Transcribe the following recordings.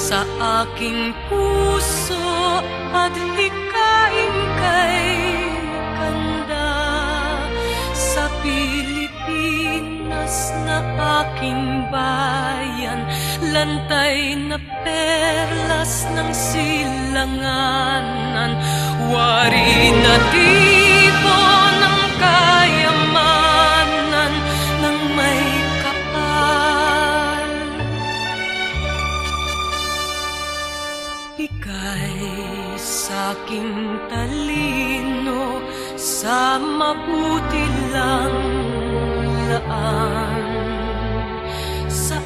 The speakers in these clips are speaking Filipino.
sa aking puso at hikain kay kanda. Sa Pilipinas na aking bayan, lantay na perlas ng silanganan, wari na tipo ng kayamanan ng may kapal. Ika'y sa'king talino sa mabuti lang laan, sa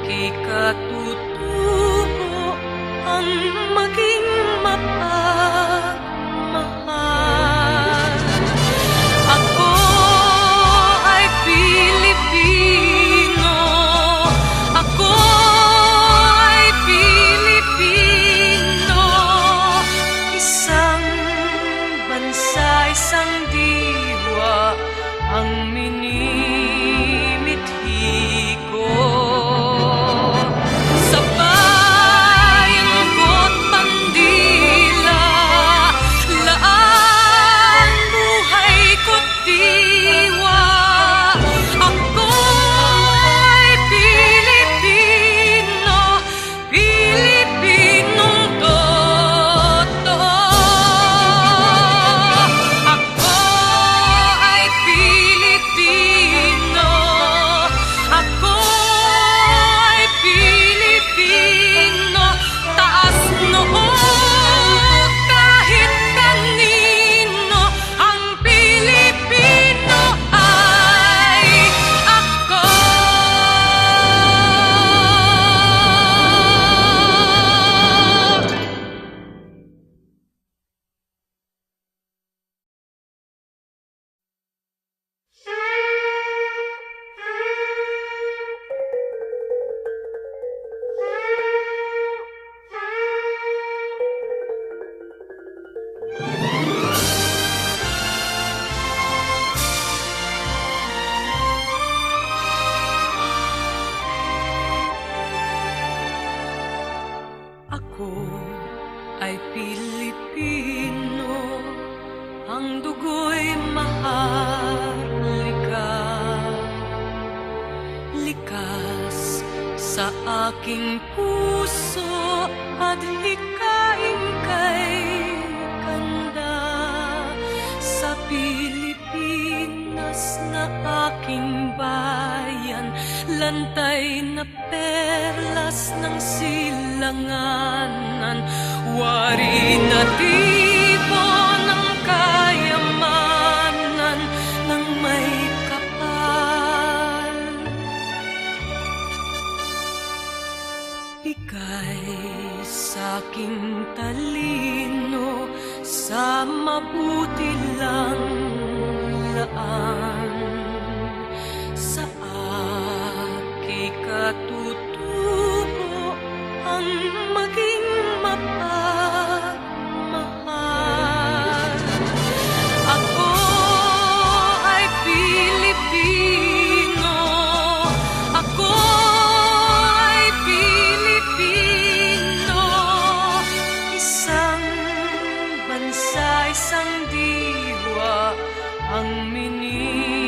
aki katutubo ang maging mapagmahal. Ako ay Pilipino, ako ay Pilipino, isang bansa, isang diwa ang minimithi ko. Sa bayang ko't bandila, laan buhay ko't diwa. Ako ay Pilipino, Pilipinong totoo. Ako ay Pilipino, ako ay Pilipino, taas noo kahit kanino, ang Pilipino ay ako. Ako ay Pilipino, ang dugo'y maharlika. Likas sa aking puso at hikain kay kanda. Sa Pilipinas na aking bayan, lantay na perlas ng silanganan, wari na tipo ng kayamanan ng may kapal. Ika'y sa'king talino sa mabuti lang laan, sa aki katutubo ang maging mapagmahal. Ako ay Pilipino, ako ay Pilipino, isang bansa, isang diwa ang minimithi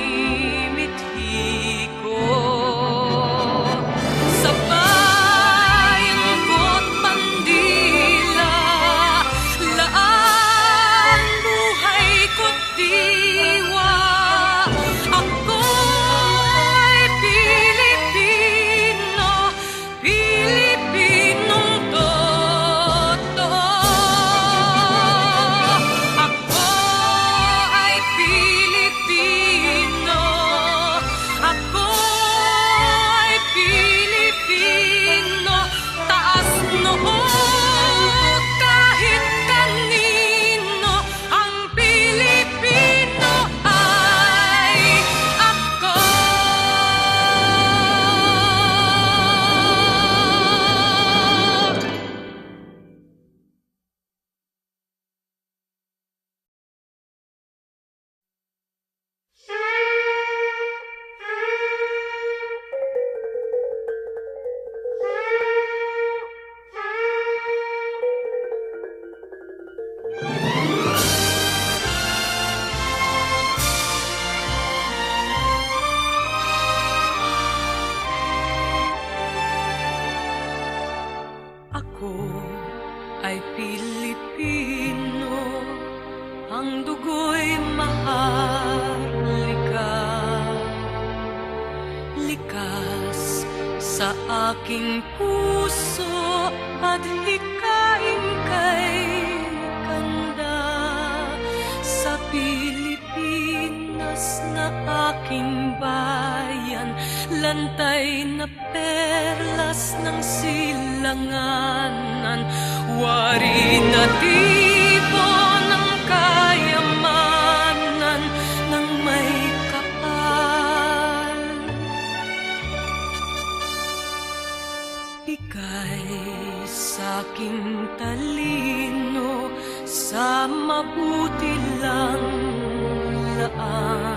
ay Pilipino, ang dugo'y maharlika. Likas sa aking puso at hikain kay kanda sa Pilipinas na aking bayan, lantay na perlas ng silanganan, wari na tipo ng kayamanan ng may kapal. Ika'y sa'king talino sa mabuti lang laan.